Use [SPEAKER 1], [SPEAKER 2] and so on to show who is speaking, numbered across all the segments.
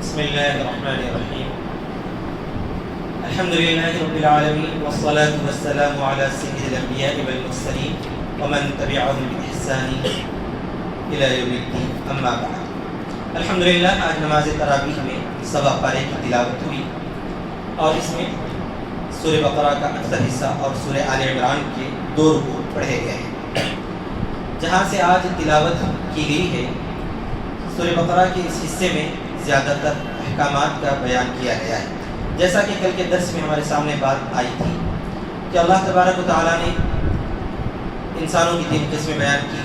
[SPEAKER 1] بسم الله الرحمن الرحيم. الحمد لله رب العالمين والصلاة والسلام على سيد الأنبياء والمرسلين ومن تبعهم بإحسان إلى يوم الدين. أما بعد. الحمد للہ آج نماز تراویح میں سوا پارے کی تلاوت ہوئی اور اس میں سورہ بقرہ کا اکثر حصہ اور سورہ آل عمران کے 2 رکوع پڑھے گئے ہیں. جہاں سے آج تلاوت کی گئی ہے سورہ بقرہ کے اس حصے میں زیادہ تر احکامات کا بیان کیا گیا ہے. جیسا کہ کل کے درس میں ہمارے سامنے بات آئی تھی کہ اللہ تبارک و تعالیٰ نے انسانوں کی 3 قسمیں بیان کی،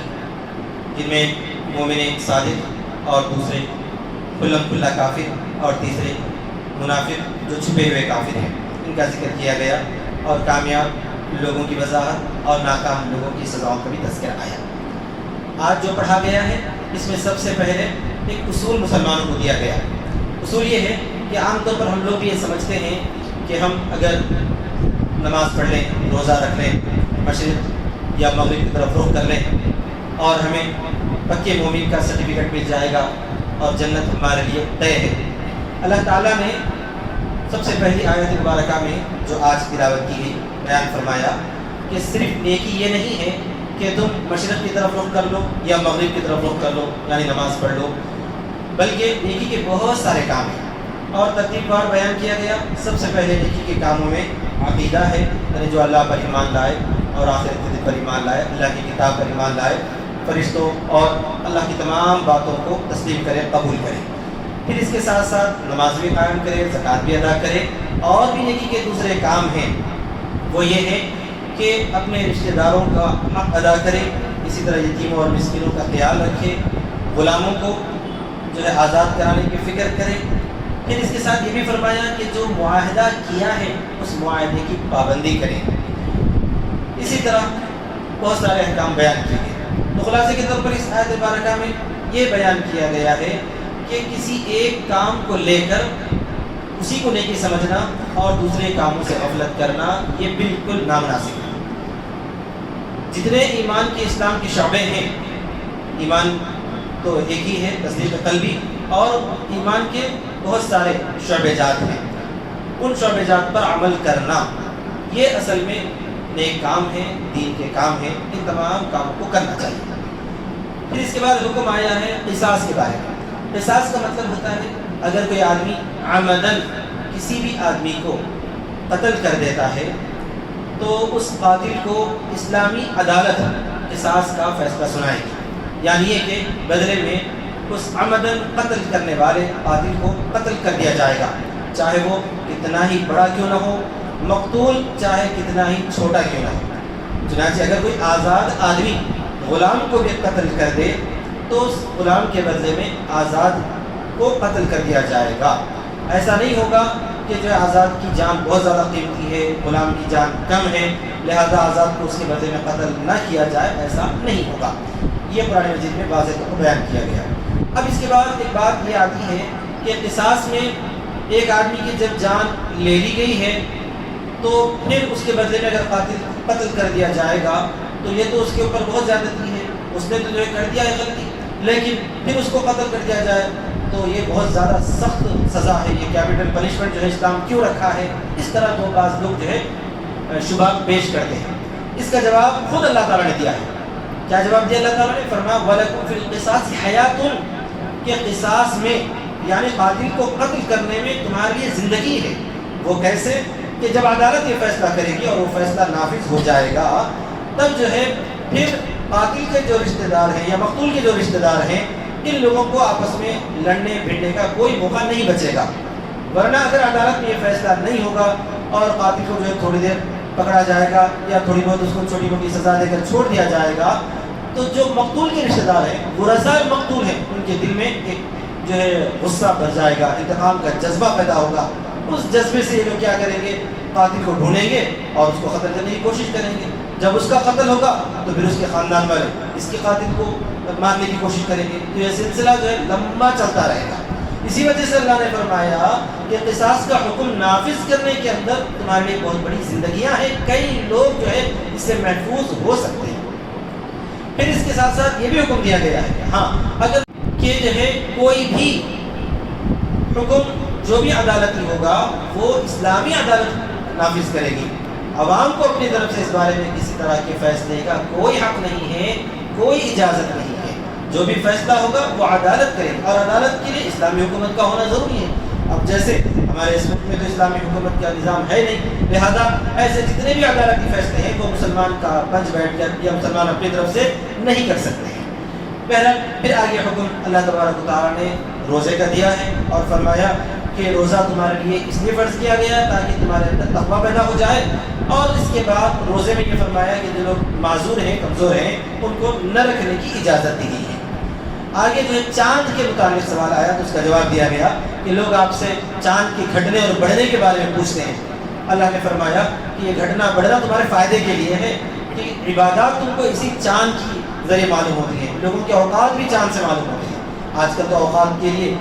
[SPEAKER 1] جن میں مومن صادق اور دوسرے کھلم کھلا کافر اور تیسرے منافق جو چھپے ہوئے کافر ہیں، ان کا ذکر کیا گیا اور کامیاب لوگوں کی وضاحت اور ناکام لوگوں کی سزاؤں کا بھی تذکرہ آیا. آج جو پڑھا گیا ہے اس میں سب سے پہلے ایک اصول مسلمانوں کو دیا گیا. اصول یہ ہے کہ عام طور پر ہم لوگ یہ سمجھتے ہیں کہ ہم اگر نماز پڑھ لیں، روزہ رکھ لیں، مشرق یا مغرب کی طرف رخ کر لیں اور ہمیں پکے مومن کا سرٹیفکیٹ مل جائے گا اور جنت ہمارے لیے طے ہے. اللہ تعالیٰ نے سب سے پہلی آیت مبارکہ میں جو آج تلاوت کی گئی بیان فرمایا کہ صرف نیکی یہ نہیں ہے کہ تم مشرق کی طرف رخ کر لو یا مغرب کی طرف رخ کر لو یعنی نماز پڑھ لو، بلکہ نیکی کے بہت سارے کام ہیں اور ترتیب وار بیان کیا گیا. سب سے پہلے نیکی کے کاموں میں عقیدہ ہے، یعنی جو اللہ پر ایمان لائے اور آخرت کے دن پر ایمان لائے، اللہ کی کتاب پر ایمان لائے، فرشتوں اور اللہ کی تمام باتوں کو تسلیم کرے، قبول کرے. پھر اس کے ساتھ ساتھ نماز بھی قائم کرے، زکوٰۃ بھی ادا کرے. اور بھی نیکی کے دوسرے کام ہیں، وہ یہ ہے کہ اپنے رشتہ داروں کا حق ادا کرے، اسی طرح یتیموں اور مسکینوں کا خیال رکھے، غلاموں کو جو ہے آزاد کرانے کی فکر کرے. پھر اس کے ساتھ یہ بھی فرمایا کہ جو معاہدہ کیا ہے اس معاہدے کی پابندی کرے. اسی طرح بہت سارے احکام بیان کیے گئے. تو خلاصے کے طور پر اس آیت مبارکہ میں یہ بیان کیا گیا ہے کہ کسی ایک کام کو لے کر اسی کو نیکی سمجھنا اور دوسرے کاموں سے غفلت کرنا یہ بالکل نامناسب ہے. جتنے ایمان کے اسلام کے شعبے ہیں، ایمان تو ایک ہی ہے، تصدیق قلبی، اور ایمان کے بہت سارے شعبے جات ہیں. ان شعبے جات پر عمل کرنا یہ اصل میں نیک کام ہے، دین کے کام ہیں. ان تمام کاموں کو کرنا چاہیے. پھر اس کے بعد حکم آیا ہے قصاص کے بارے میں. قصاص کا مطلب ہوتا ہے اگر کوئی آدمی عمدن کسی بھی آدمی کو قتل کر دیتا ہے تو اس قاتل کو اسلامی عدالت قصاص کا فیصلہ سنائے گی. یعنی یہ کہ بدلے میں اس عمدن قتل کرنے والے قاتل کو قتل کر دیا جائے گا، چاہے وہ کتنا ہی بڑا کیوں نہ ہو، مقتول چاہے کتنا ہی چھوٹا کیوں نہ ہو. چنانچہ اگر کوئی آزاد آدمی غلام کو بھی قتل کر دے تو اس غلام کے بدلے میں آزاد کو قتل کر دیا جائے گا. ایسا نہیں ہوگا کہ جو آزاد کی جان بہت زیادہ قیمتی ہے، غلام کی جان کم ہے، لہذا آزاد کو اس کے بدلے میں قتل نہ کیا جائے، ایسا نہیں ہوگا. یہ قرآن مجید میں واضح طور پر بیان کیا گیا. اب اس کے بعد ایک بات یہ آتی ہے کہ قصاص میں ایک آدمی کی جب جان لے لی گئی ہے تو پھر اس کے بدلے میں اگر قاتل قتل کر دیا جائے گا تو یہ تو اس کے اوپر بہت زیادتی ہے، اس نے تو جو ہے کر دیا ہے غلطی، لیکن پھر اس کو قتل کر دیا جائے تو یہ بہت زیادہ سخت سزا ہے. یہ کیپٹل پنشمنٹ جو ہے اسلام کیوں رکھا ہے؟ اس طرح تو بعض لوگ جو ہے شبہ پیش کرتے ہیں. اس کا جواب خود اللہ تعالیٰ نے دیا ہے. کیا جواب دیا اللہ تعالیٰ نے؟ فرمایا وَلَكُمْ فِي الْقِصَاصِ حَيَاتٌ، کہ قصاص میں یعنی قاتل کو قتل کرنے میں تمہارے لیے زندگی ہے. وہ کیسے؟ کہ جب عدالت یہ فیصلہ کرے گی اور وہ فیصلہ نافذ ہو جائے گا تب جو ہے پھر قاتل کے جو رشتہ دار ہیں یا مقتول کے جو رشتہ دار ہیں ان لوگوں کو آپس میں لڑنے بھیڑنے کا کوئی موقع نہیں بچے گا. ورنہ اگر عدالت میں یہ فیصلہ نہیں ہوگا اور قاتل کو جو ہے تھوڑی دیر پکڑا جائے گا یا تھوڑی بہت اس کو چھوٹی موٹی سزا دے کر چھوڑ دیا جائے گا تو جو مقتول کے رشتہ دار ہیں، ورثاء مقتول ہیں، ان کے دل میں ایک جو ہے غصہ بھر جائے گا، انتقام کا جذبہ پیدا ہوگا. اس جذبے سے یہ لوگ کیا کریں گے؟ قاتل کو ڈھونڈیں گے اور اس کو قتل کرنے کی کوشش کریں گے. جب اس کا قتل ہوگا تو پھر اس کے خاندان والے اس کے قاتل کو مارنے کی کوشش کریں گے. تو یہ سلسلہ جو ہے لمبا چلتا رہے گا. اسی وجہ سے اللہ نے فرمایا کہ قصاص کا حکم نافذ کرنے کے اندر تمہارے لیے بہت بڑی زندگیاں ہیں، کئی لوگ جو ہے اس سے محفوظ ہو سکتے ہیں. پھر اس کے ساتھ ساتھ یہ بھی حکم دیا گیا ہے کہ ہاں اگر کہ جو ہے کوئی بھی حکم جو بھی عدالتی ہوگا وہ اسلامی عدالت نافذ کرے گی. عوام کو اپنی طرف سے اس بارے میں کسی طرح کے فیصلے کا کوئی حق نہیں ہے، کوئی اجازت نہیں ہے. جو بھی فیصلہ ہوگا وہ عدالت کرے گی، اور عدالت کے لیے اسلامی حکومت کا ہونا ضروری ہے. اب جیسے ہمارے اس ملک میں تو اسلامی حکومت کا نظام ہے نہیں، لہذا ایسے جتنے بھی عدالتی فیصلے ہیں وہ مسلمان کا بنچ بیٹھ کر یا مسلمان اپنی طرف سے نہیں کر سکتے ہیں. بہرحال پھر آگے حکم اللہ تبارک و تعالیٰ نے روزے کا دیا ہے اور فرمایا کہ روزہ تمہارے لیے اس لیے فرض کیا گیا تاکہ تمہارے اندر تقویٰ پیدا ہو جائے. اور اس کے بعد روزے میں یہ فرمایا کہ جو لوگ معذور ہیں، کمزور ہیں، ان کو نہ رکھنے کی اجازت دی گئی ہے. آگے جو ہے چاند کے متعلق سوال آیا تو اس کا جواب دیا گیا کہ لوگ آپ سے چاند کے گھٹنے اور بڑھنے کے بارے میں پوچھتے ہیں. اللہ نے فرمایا کہ یہ گھٹنا بڑھنا تمہارے فائدے کے لیے ہے کہ عبادات تم کو اسی چاند کی ذریعے معلوم ہوتی ہیں. لوگوں کے اوقات بھی چاند سے معلوم ہوتے ہیں. آج کل تو اوقات کے لیے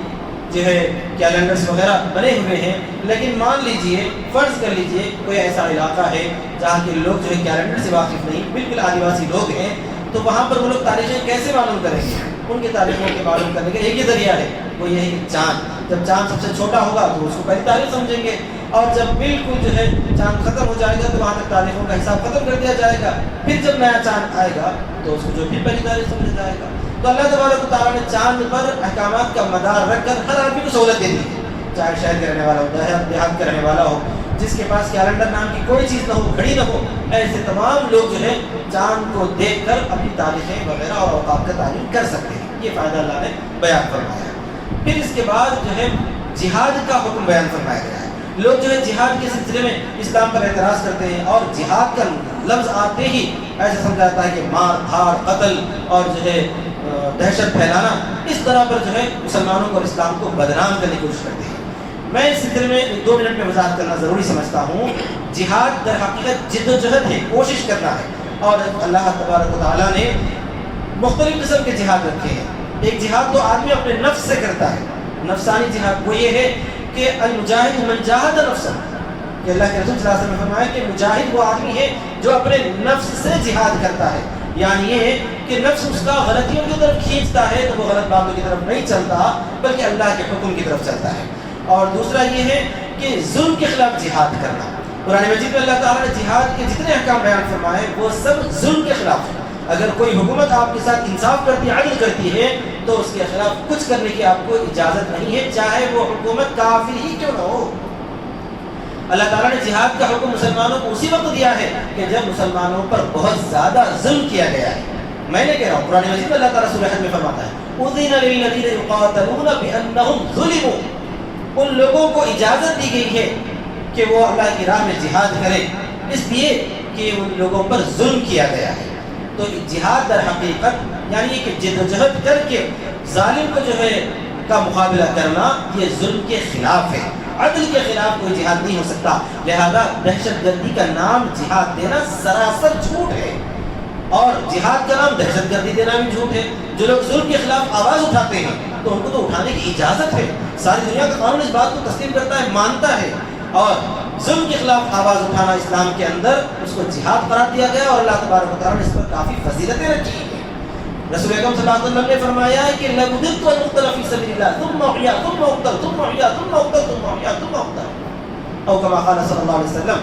[SPEAKER 1] جو ہے کیلنڈرز وغیرہ بنے ہوئے ہیں، لیکن مان لیجئے، فرض کر لیجئے کوئی ایسا علاقہ ہے جہاں کے لوگ جو ہے کیلنڈر سے واقف نہیں، بالکل آدیواسی لوگ ہیں، تو وہاں پر وہ لوگ تاریخیں کیسے معلوم کریں گے؟ ان کی تاریخوں کے معلوم کرنے کا ایک ہی ذریعہ ہے، وہ یہ ہے کہ چاند. جب چاند سب سے چھوٹا ہوگا تو اس کو پہلی تاریخ سمجھیں گے، اور جب بالکل جو ہے چاند ختم ہو جائے گا تو وہاں تک تاریخوں کا حساب ختم کر دیا جائے گا. پھر جب نیا چاند آئے گا تو اس کو جو پھر پہلی تاریخ سمجھا جائے گا. تو اللہ تبارک و تعالیٰ نے چاند پر احکامات کا مدار رکھ کر ہر آدمی کو سہولت دے دی ہے، چاہے شہر کا رہنے والا ہوتا ہے، دیہات کا رہنے والا ہو، جس کے پاس کیلنڈر نام کی کوئی چیز نہ ہو، گھڑی نہ ہو، ایسے تمام لوگ جو ہے چاند کو دیکھ کر اپنی تاریخیں وغیرہ اور اوقات کا تعین کر سکتے ہیں. یہ فائدہ اللہ نے بیان فرمایا. پھر اس کے بعد جو ہے جہاد کا حکم بیان فرمایا گیا ہے. لوگ جو ہے جہاد کے سلسلے میں اسلام پر اعتراض کرتے ہیں اور جہاد کا لفظ آتے ہی ایسا سمجھا جاتا ہے کہ مار دھاڑ، قتل اور جو ہے دہشت پھیلانا، اس طرح پر جو ہے مسلمانوں کو اور اسلام کو بدنام کرنے کی کوشش کرتے ہیں. میں اس سلسلے میں 2 منٹ میں وضاحت کرنا ضروری سمجھتا ہوں. جہاد در حقیقت جد و جہد ہے، کوشش کرنا ہے، اور اللہ تبارک و تعالیٰ نے مختلف قسم کے جہاد رکھے ہیں. ایک جہاد تو آدمی اپنے نفس سے کرتا ہے، نفسانی جہاد. وہ یہ ہے کہ المجاہد من جاہد نفسہ، کہ اللہ کے رسول صلی اللہ علیہ وسلم نے فرمایا کہ مجاہد وہ آدمی ہے جو اپنے نفس سے جہاد کرتا ہے. یعنی یہ ہے کہ نفس اس کا غلطیوں کی طرف کھینچتا ہے تو وہ غلط باتوں کی طرف نہیں چلتا بلکہ اللہ کے حکم کی طرف چلتا ہے. اور دوسرا یہ ہے کہ ظلم کے خلاف جہاد کرنا. قرآن مجید میں اللہ تعالیٰ نے جہاد کے جتنے احکام بیان فرمائے وہ سب ظلم کے خلاف ہیں. اگر کوئی حکومت آپ کے ساتھ انصاف کرتی ہے، عدل کرتی ہے، تو اس کے خلاف کچھ کرنے کی آپ کو اجازت نہیں ہے، چاہے وہ حکومت کافر ہی کیوں نہ ہو. اللہ تعالیٰ نے جہاد کا حکم مسلمانوں کو اسی وقت دیا ہے کہ جب مسلمانوں پر بہت زیادہ ظلم کیا گیا ہے. میں نے کہہ رہا ہوں، قرآن مجید میں اللہ تعالیٰ سورہ حج میں فرماتا ہے اذن للذین یقاتلون بانہم ظلموا، ان لوگوں کو اجازت دی گئی ہے کہ وہ اللہ کی راہ میں جہاد کریں اس لیے کہ ان لوگوں پر ظلم کیا گیا ہے. تو جہاد در حقیقت یعنی کہ جد و جہد کر کے ظالم کو جو ہے کا مقابلہ کرنا، یہ ظلم کے خلاف ہے، عدل کے خلاف کوئی جہاد نہیں ہو سکتا. لہذا دہشت گردی کا نام جہاد دینا سراسر جھوٹ ہے، اور جہاد کا نام دہشت گردی دینا بھی جھوٹ ہے. جو لوگ ظلم کے خلاف آواز اٹھاتے ہیں تو ان کو تو اٹھانے کی اجازت ہے، ساری دنیا کا قانون اس بات کو تسلیم کرتا ہے، مانتا ہے. اور ظلم کے خلاف آواز اٹھانا اسلام کے اندر اس کو جہاد قرار دیا گیا، اور اللہ تبارک و تعالیٰ نے اس پر کافی فضیلتیں رکھی ہیں. رسول اکرم صلی اللہ علیہ وسلم نے فرمایا ہے کہ لَأُدِرْتُ أَنْ أُقْتَلَ فِي سَبِيلِ اللَّهِ ثُمَّ أُحْيَا ثُمَّ أُقْتَلْ ثُمَّ أُحْيَا ثُمَّ أُقْتَلْ ثُمَّ أُحْيَا ثُمَّ أُقْتَلْ، او كما قال صلی اللہ علیہ وسلم.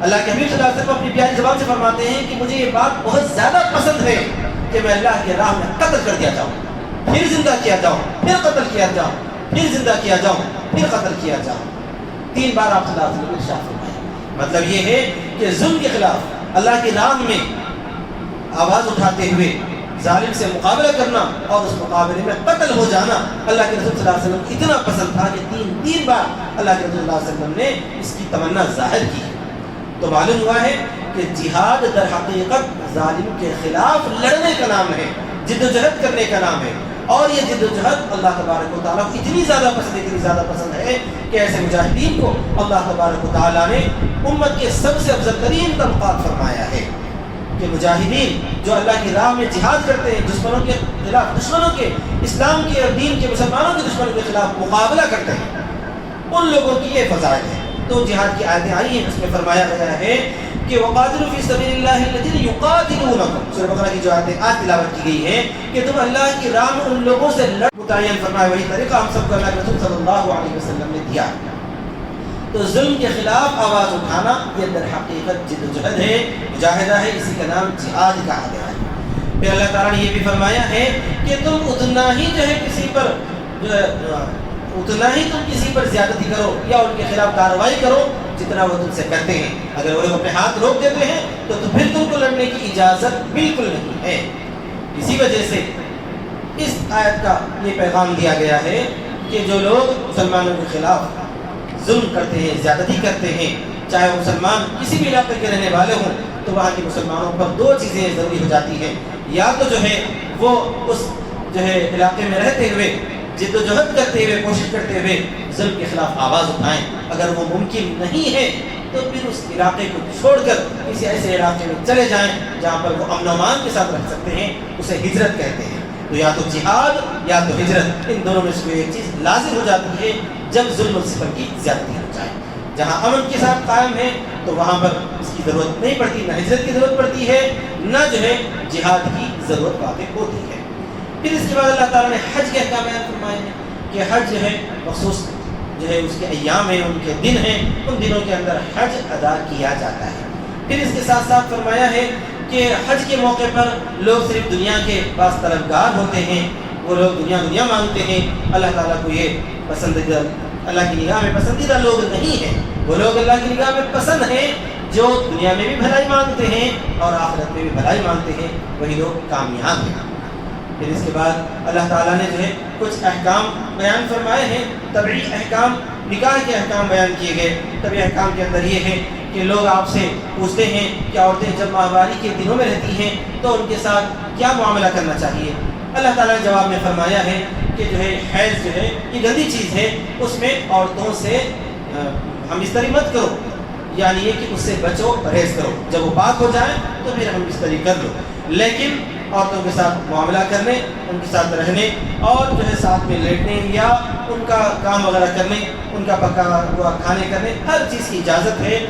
[SPEAKER 1] اللہ کے حبیب صلی اللہ علیہ وسلم اپنی پیاری زبان سے فرماتے ہیں کہ مجھے یہ بات بہت زیادہ پسند ہے کہ میں اللہ کی راہ میں قتل کر دیا جاؤں، پھر زندہ کیا جاؤں، پھر قتل کیا جاؤں، پھر زندہ کیا جاؤں، پھر قتل کیا جاؤں. 3 بار آپ صلی اللہ علیہ وسلم نے ارشاد فرمایا. مطلب یہ ہے کہ ظلم کے خلاف اللہ کی راہ میں آواز اٹھاتے ہوئے ظالم سے مقابلہ کرنا اور اس مقابلے میں قتل ہو جانا اللہ کے رسول صلی اللہ علیہ وسلم کو اتنا پسند تھا کہ 3 بار اللہ کے رسول صلی اللہ علیہ وسلم نے اس کی تمنا ظاہر کی. تو معلوم ہوا ہے کہ جہاد در حقیقت ظالم کے خلاف لڑنے کا نام ہے، جد و جہد کرنے کا نام ہے. اور یہ جد و جہد اللہ تبارک و تعالیٰ کو اتنی زیادہ پسند ہے کہ ایسے مجاہدین کو اللہ تبارک و تعالیٰ نے امت کے سب سے افضل ترین طبقات فرمایا ہے کہ مجاہدین جو اللہ کی راہ میں جہاد کرتے ہیں، دشمنوں کے خلاف، دشمنوں کے اسلام کے اور دین کے مسلمانوں کے دشمنوں کے خلاف مقابلہ کرتے ہیں، ان لوگوں کی یہ فضائل ہے. تو جہاد کی آیتیں آئی ہیں، اس میں فرمایا گیا ہے کہ وقاتلوا فی سبیل اللہ الذین یقاتلونکم، سورہ بقرہ کی جو آیتیں آج تلاوت کی گئی ہیں کہ تم اللہ کی راہ میں ان لوگوں سے متعین فرمایا وہی طریقہ ہم سب کو اللہ کے رسول صلی اللہ علیہ وسلم نے دیا۔ تو ظلم کے خلاف آواز اٹھانا یہ در حقیقت جد و جہد ہے، مجاہدہ ہے، اسی کا نام جہاد کہا گیا ہے۔ پھر اللہ تعالیٰ نے یہ بھی فرمایا ہے کہ تم اتنا ہی جو ہے کسی پر زیادتی کرو یا ان کے خلاف کارروائی کرو جتنا وہ تم سے کرتے ہیں۔ اگر وہ لوگ اپنے ہاتھ روک دیتے ہیں تو پھر تم کو لڑنے کی اجازت بالکل نہیں ہے۔ اسی وجہ سے اس آیت کا یہ پیغام دیا گیا ہے کہ جو لوگ مسلمانوں کے خلاف ظلم کرتے ہیں، زیادتی کرتے ہیں، چاہے وہ مسلمان کسی بھی علاقے کے رہنے والے ہوں، تو وہاں کے مسلمانوں پر دو چیزیں ضروری ہو جاتی ہیں۔ یا تو جو ہے وہ اس جو ہے علاقے میں رہتے ہوئے جد و جہد کرتے ہوئے، کوشش کرتے ہوئے ظلم کے خلاف آواز اٹھائیں۔ اگر وہ ممکن نہیں ہے تو پھر اس علاقے کو چھوڑ کر کسی ایسے علاقے میں چلے جائیں جہاں پر وہ امن و امان کے ساتھ رہ سکتے ہیں، اسے ہجرت کہتے ہیں۔ تو یا تو جہاد یا تو ہجرت، ان دونوں میں سے کوئی ایک چیز لازم ہو جاتی ہے جب ظلم و ستم کی زیادتی ہو جائے۔ جہاں امن کے ساتھ قائم ہے تو وہاں پر اس کی ضرورت نہیں پڑتی، نہ ہجرت کی ضرورت پڑتی ہے، نہ جو ہے جہاد کی ضرورت واقع ہوتی ہے۔ پھر اس کے بعد اللہ تعالیٰ نے حج کے احکام بیان فرمائے ہیں کہ حج جو ہے مخصوص جو ہے اس کے ایام ہیں، ان کے دن ہیں، ان دنوں کے اندر حج ادا کیا جاتا ہے۔ پھر اس کے ساتھ ساتھ فرمایا ہے کہ حج کے موقع پر لوگ صرف دنیا کے بعض طلبگار ہوتے ہیں، وہ لوگ دنیا مانگتے ہیں۔ اللہ تعالیٰ کو یہ پسندیدہ، اللہ کی نگاہ میں پسندیدہ لوگ نہیں ہیں۔ وہ لوگ اللہ کی نگاہ میں پسند ہیں جو دنیا میں بھی بھلائی مانگتے ہیں اور آخرت میں بھی بھلائی مانگتے ہیں، وہی لوگ کامیاب ہیں۔ پھر اس کے بعد اللہ تعالیٰ نے جو ہے کچھ احکام بیان فرمائے ہیں، طبعی احکام، نکاح کے احکام بیان کیے گئے۔ طبعی احکام کے اندر یہ ہے کہ لوگ آپ سے پوچھتے ہیں کہ عورتیں جب ماہواری کے دنوں میں رہتی ہیں تو ان کے ساتھ کیا معاملہ کرنا چاہیے۔ اللہ تعالیٰ نے جواب میں فرمایا ہے کہ جو ہے حیض جو ہے یہ گندی چیز ہے، اس میں عورتوں سے ہم بستری مت کرو، یعنی یہ کہ اس سے بچو، پرہیز کرو۔ جب وہ پاک ہو جائیں تو پھر ہم بستری کر لو، لیکن عورتوں کے ساتھ معاملہ کرنے، ان کے ساتھ رہنے اور جو ہے ساتھ میں لیٹنے یا ان کا کام وغیرہ کرنے، ان کا پکا ہوا کھانے کرنے، ہر چیز کی اجازت ہے۔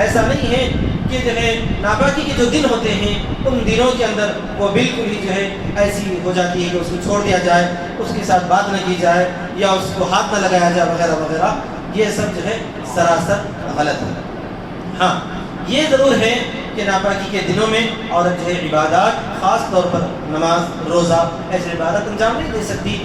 [SPEAKER 1] ایسا نہیں ہے کہ جو ہے ناپاکی کے جو دن ہوتے ہیں ان دنوں کے اندر وہ بالکل ہی جو ہے ایسی ہو جاتی ہے کہ اس کو چھوڑ دیا جائے، اس کے ساتھ بات نہ کی جائے یا اس کو ہاتھ نہ لگایا جائے وغیرہ وغیرہ، یہ سب جو ہے سراسر غلط ہے۔ ہاں یہ ضرور ہے کہ ناپاکی کے دنوں میں عورت جو ہے عبادات، خاص طور پر نماز، روزہ، ایسے عبادت انجام نہیں دے سکتی،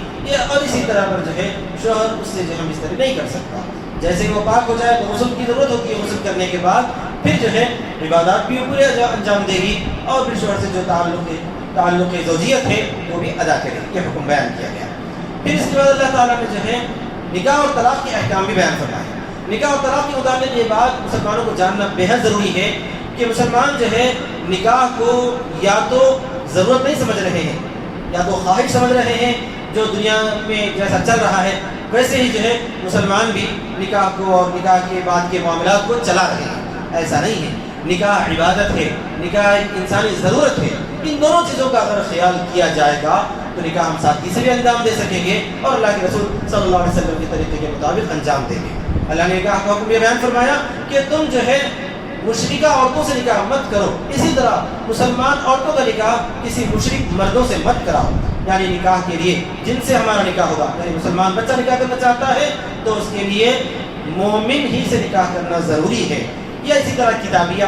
[SPEAKER 1] اور اسی طرح پر جو ہے شوہر اس سے جو ہے بستری نہیں کر سکتا۔ جیسے کہ وہ پاک ہو جائے تو غسل کی ضرورت ہوتی ہے، غسل کرنے کے بعد پھر جو ہے عبادات بھی پورے انجام دے گی اور پھر شوہر سے جو تعلق زوجیت ہے وہ بھی ادا کرے گی۔ یہ حکم بیان کیا گیا۔ پھر اس کے بعد اللہ تعالیٰ نے جو ہے نکاح اور طلاق کے احکام بھی بیان فرمائے۔ نکاح اور طلاق کے متعلق یہ بات مسلمانوں کو جاننا بے حد ضروری ہے کہ مسلمان جو ہے نکاح کو یا تو ضرورت نہیں سمجھ رہے ہیں یا تو خواہش سمجھ رہے ہیں، جو دنیا میں جیسا چل رہا ہے ویسے ہی جو ہے مسلمان بھی نکاح کو اور نکاح کے بعد کے معاملات کو چلا رہے ہیں۔ ایسا نہیں ہے، نکاح عبادت ہے، نکاح ایک انسانی ضرورت ہے۔ ان دونوں چیزوں کا اگر خیال کیا جائے گا تو نکاح ہم سادگی سے بھی انجام دے سکیں گے اور اللہ کے رسول صلی اللہ علیہ وسلم کے طریقے کے مطابق انجام دیں گے۔ اللہ نے نکاح کا حکم یہ بیان فرمایا کہ تم جو ہے مشرکہ عورتوں سے نکاح مت کرو، اسی طرح مسلمان عورتوں کا نکاح کسی مشرک مردوں سے مت کراؤ۔ یعنی نکاح کے لیے جن سے ہمارا نکاح ہوگا، یعنی مسلمان بچہ نکاح کرنا چاہتا ہے تو اس کے لیے مومن ہی سے نکاح کرنا ضروری ہے۔ یا اسی طرح کتابیہ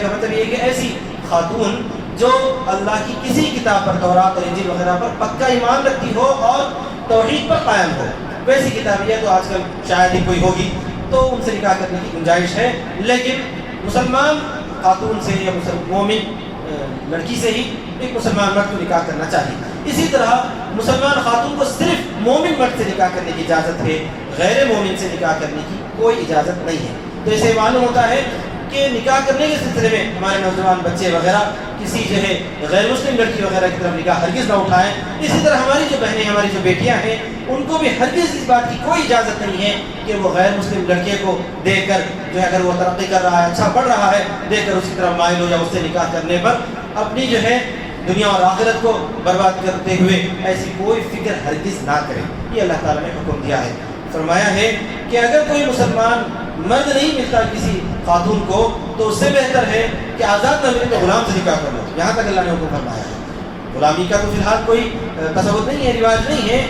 [SPEAKER 1] کا مطلب یہ ہے کہ ایسی خاتون جو اللہ کی کسی کتاب پر، تورات اور انجیل وغیرہ پر پکا ایمان رکھتی ہو اور توحید پر قائم ہو۔ ویسی کتابیہ تو آج کل شاید ہی کوئی ہوگی، تو ان سے نکاح کرنے کی گنجائش ہے، لیکن مسلمان خاتون سے یا مومن لڑکی سے ہی ایک مسلمان مرد کو نکاح کرنا چاہیے۔ اسی طرح مسلمان خاتون کو صرف مومن مرد سے نکاح کرنے کی اجازت ہے، غیر مومن سے نکاح کرنے کی کوئی اجازت نہیں ہے۔ تو اسے معلوم ہوتا ہے کہ نکاح کرنے کے سلسلے میں ہمارے نوجوان بچے وغیرہ کسی جو ہے غیر مسلم لڑکی وغیرہ کی طرف نکاح ہرگز نہ اٹھائیں۔ اسی طرح ہماری جو بہنیں، ہماری جو بیٹیاں ہیں، ان کو بھی ہرگز اس بات کی کوئی اجازت نہیں ہے کہ وہ غیر مسلم لڑکے کو دیکھ کر جو ہے اگر وہ ترقی کر رہا ہے، اچھا پڑھ رہا ہے، دیکھ کر اس کی طرف مائل ہو یا اس سے نکاح کرنے پر اپنی جو ہے دنیا اور آخرت کو برباد کرتے ہوئے ایسی کوئی فکر ہرگز نہ کرے۔ یہ اللہ تعالیٰ نے حکم دیا ہے۔ فرمایا ہے کہ اگر کوئی مسلمان مرد نہیں ملتا کسی خاتون کو تو اس سے بہتر ہے کہ آزاد نہ ملے تو غلام سے نکاح کر لو۔ یہاں تک اللہ نے حکم فرمایا ہے۔ غلامی کا تو فی الحال کوئی تصور نہیں ہے، رواج نہیں ہے،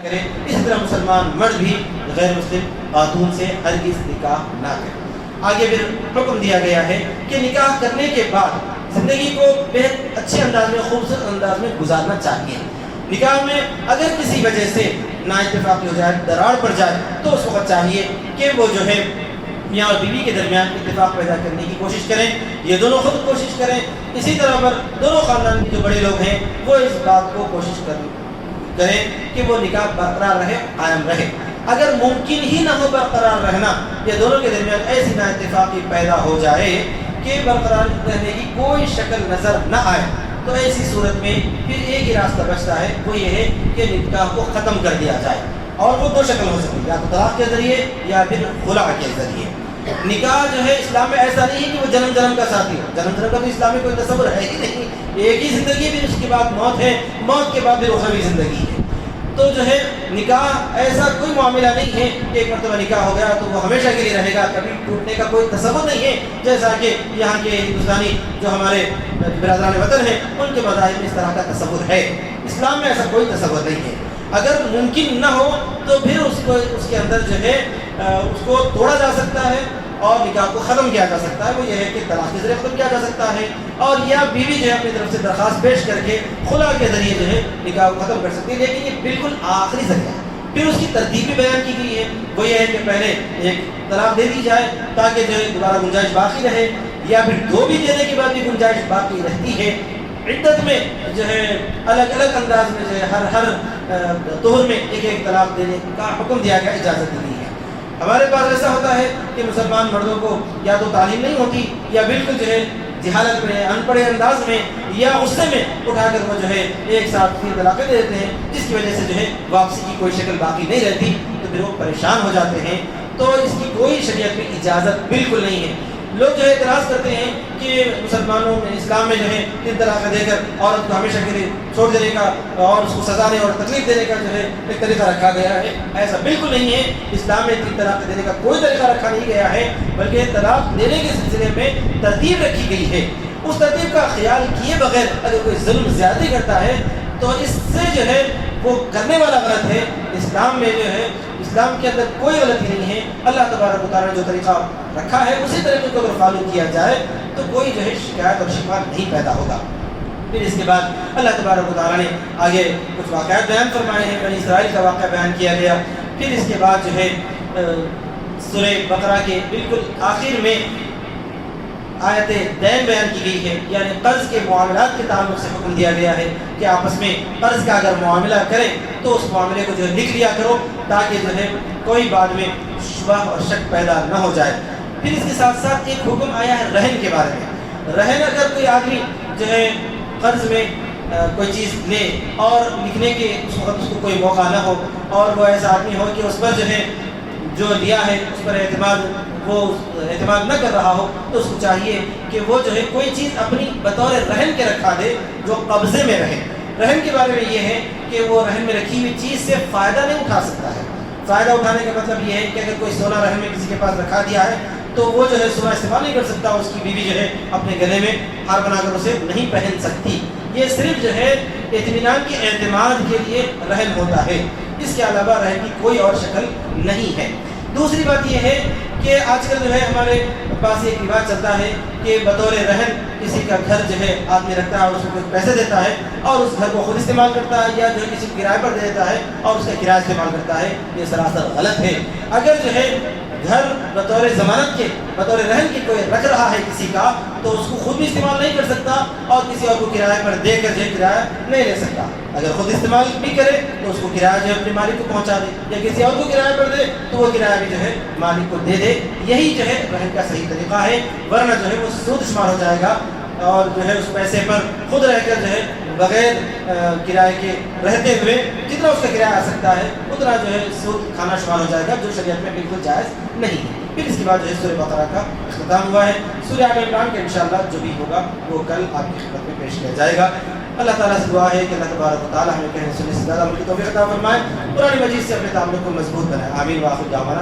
[SPEAKER 1] کرے، اسی طرح مسلمان مرد بھی غیر مسلم خاتون سے ہرگز نکاح نہ کرے۔ آگے پھر حکم دیا گیا ہے کہ نکاح کرنے کے بعد زندگی کو بہت اچھے انداز میں، خوبصورت انداز میں گزارنا چاہیے۔ نکاح میں اگر کسی وجہ سے نا اتفاقی ہو جائے، دراڑ پڑ جائے، تو اس وقت چاہیے کہ وہ جو ہے میاں اور بیوی کے درمیان اتفاق پیدا کرنے کی کوشش کریں، یہ دونوں خود کوشش کریں۔ اسی طرح پر دونوں خاندان کے جو بڑے لوگ ہیں وہ اس بات کو کوشش کریں کہ وہ نکاح برقرار رہے، قائم رہے۔ اگر ممکن ہی نہ ہو برقرار رہنا، یا دونوں کے درمیان ایسی نا اتفاقی پیدا ہو جائے کہ برقرار رہنے کی کوئی شکل نظر نہ آئے، تو ایسی صورت میں پھر ایک ہی راستہ بچتا ہے، وہ یہ ہے کہ نکاح کو ختم کر دیا جائے۔ اور وہ دو شکل ہو سکتی ہے، یا تو طلاق کے ذریعے یا پھر خلع کے ذریعے۔ نکاح جو ہے اسلام میں ایسا نہیں ہے کہ وہ جنم جنم کا ساتھی ہو، جنم جنم کا تو اسلام میں کوئی تصور ہے ہی نہیں، ایک ہی زندگی بھی، اس کے بعد موت ہے، موت کے بعد پھر اخروی زندگی ہے۔ تو جو ہے نکاح ایسا کوئی معاملہ نہیں ہے کہ ایک مرتبہ نکاح ہو گیا تو وہ ہمیشہ کے لیے رہے گا، کبھی ٹوٹنے کا کوئی تصور نہیں ہے، جیسا کہ یہاں کے ہندوستانی جو ہمارے برادران وطن ہیں ان کے مذاہب میں اس طرح کا تصور ہے۔ اسلام میں ایسا کوئی تصور نہیں ہے۔ اگر ممکن نہ ہو تو پھر اس کے اندر جو ہے اس کو توڑا جا سکتا ہے اور نکاح کو ختم کیا جا سکتا ہے، وہ یہ ہے کہ طلاق کے ذریعے ختم کیا جا سکتا ہے، اور یا بیوی جو ہے اپنی طرف سے درخواست پیش کر کے خلا کے ذریعے جو ہے نکاح کو ختم کر سکتی ہے، لیکن یہ بالکل آخری ذریعہ ہے۔ پھر اس کی ترتیب بھی بیان کی گئی ہے، وہ یہ ہے کہ پہلے ایک طلاق دے دی جائے تاکہ جو ہے دوبارہ گنجائش باقی رہے، یا پھر دو بھی دینے کے بعد بھی گنجائش باقی رہتی ہے۔ عدت میں جو ہے الگ الگ انداز میں جو ہے ہر طہر میں ایک ایک طلاق دینے کا حکم دیا گیا، اجازت دی گئی ہے۔ ہمارے پاس ایسا ہوتا ہے کہ مسلمان مردوں کو یا تو تعلیم نہیں ہوتی، یا بالکل جو ہے جہالت میں، ان پڑھے انداز میں یا غصے میں اٹھا کر وہ جو ہے ایک ساتھ 3 طلاقیں دے دیتے ہیں، جس کی وجہ سے جو ہے واپسی کی کوئی شکل باقی نہیں رہتی، تو پھر وہ پریشان ہو جاتے ہیں۔ تو اس کی کوئی شریعت میں اجازت بالکل نہیں ہے۔ لوگ جو ہے اعتراض کرتے ہیں کہ مسلمانوں میں، اسلام میں جو ہے 3 طلاقیں دے کر عورت کو ہمیشہ کے لیے چھوڑ دینے کا اور اس کو سزانے اور تکلیف دینے کا جو ہے ایک طریقہ رکھا گیا ہے۔ ایسا بالکل نہیں ہے، اسلام میں 3 طلاقیں دینے کا کوئی طریقہ رکھا نہیں گیا ہے، بلکہ طلاق دینے کے سلسلے میں ترتیب رکھی گئی ہے۔ اس ترتیب کا خیال کیے بغیر اگر کوئی ظلم زیادتی کرتا ہے تو اس سے جو ہے وہ کرنے والا غلط ہے۔ اسلام میں جو ہے، اسلام کے اندر کوئی غلطی نہیں ہے۔ اللہ تبارک و تعالیٰ نے جو طریقہ رکھا ہے اسی طریقے کو اگر فالو کیا جائے تو کوئی جو ہے شکایت اور شکوہ نہیں پیدا ہوگا۔ پھر اس کے بعد اللہ تبارک و تعالیٰ نے آگے کچھ واقعات بیان فرمائے ہیں، بنی اسرائیل کا واقعہ بیان کیا گیا۔ پھر اس کے بعد جو ہے سورہ بقرہ کے بالکل آخر میں آیت دین بیان کی گئی ہے، یعنی قرض کے معاملات کے تعلق سے حکم دیا گیا ہے کہ آپس میں قرض کا اگر معاملہ کریں تو اس معاملے کو جو ہے لکھ لیا کرو، تاکہ جو ہے کوئی بعد میں شبہ اور شک پیدا نہ ہو جائے۔ پھر اس کے ساتھ ساتھ ایک حکم آیا ہے رہن کے بارے میں۔ رہن اگر کوئی آدمی جو ہے قرض میں کوئی چیز لے اور لکھنے کے اس وقت اس کو کوئی موقع نہ ہو، اور وہ ایسا آدمی ہو کہ اس پر جو ہے جو لیا ہے اس پر اعتماد نہ کر رہا ہو، تو اس کو چاہیے کہ وہ جو ہے کوئی چیز اپنی بطور رہن کے رکھا دے جو قبضے میں رہے۔ رہن کے بارے میں یہ ہے کہ وہ رہن میں رکھی ہوئی چیز سے فائدہ نہیں اٹھا سکتا ہے۔ فائدہ اٹھانے کا مطلب یہ ہے کہ اگر کوئی سونا رہن میں کسی کے پاس رکھا دیا ہے تو وہ جو ہے سونا استعمال نہیں کر سکتا، اس کی بیوی جو ہے اپنے گلے میں ہار بنا کر اسے نہیں پہن سکتی۔ یہ صرف جو ہے اطمینان کے اعتماد کے لیے رہن ہوتا ہے، اس کے علاوہ رہن کی کوئی اور شکل نہیں ہے۔ دوسری بات یہ ہے کہ آج کل جو ہے ہمارے پاس ایک رواج چلتا ہے کہ بطور رہن کسی کا گھر جو ہے آدمی رکھتا ہے اور اس کو کچھ پیسے دیتا ہے اور اس گھر کو خود استعمال کرتا ہے، یا جو ہے کسی کرائے پر دے دیتا ہے اور اس کا کرایہ استعمال کرتا ہے۔ یہ سراسر غلط ہے۔ اگر جو ہے گھر بطور ضمانت کے، بطور رہن کے کوئی رکھ رہا ہے کسی کا، تو اس کو خود بھی استعمال نہیں کر سکتا اور کسی اور کو کرایہ پر دے کر جو ہے کرایہ نہیں لے سکتا۔ اگر خود استعمال بھی کرے تو اس کو کرایہ جو ہے اپنے مالک کو پہنچا دے، یا کسی اور کو کرایہ پر دے تو وہ کرایہ بھی جو ہے مالک کو دے دے۔ یہی جو ہے رہن کا صحیح طریقہ ہے، ورنہ جو ہے وہ سود شمار ہو جائے گا، اور جو ہے اس پیسے پر خود رہ کر جو ہے بغیر کرائے کے رہتے ہوئے جتنا اس کا کرایہ آ سکتا ہے اتنا جو ہے سود کھانا شمار ہو جائے گا، جو شریعت میں بالکل جائز نہیں ہے۔ پھر اس کے بعد جو ہے سورہ بقرہ کا اختتام ہوا ہے۔ سورہ آل عمران کا انشاءاللہ جو بھی ہوگا وہ کل آپ کی خدمت میں پیش کیا جائے گا۔ اللہ تعالیٰ سے دعا ہے کہ اللہ تبارک و تعالیٰ ہمیں کہنے سننے سے زیادہ عمل کی توفیق عطا فرمائے، قرآن مجید سے اپنے تعلق کو مضبوط بنائے۔ آمین۔ وآخر دعوانا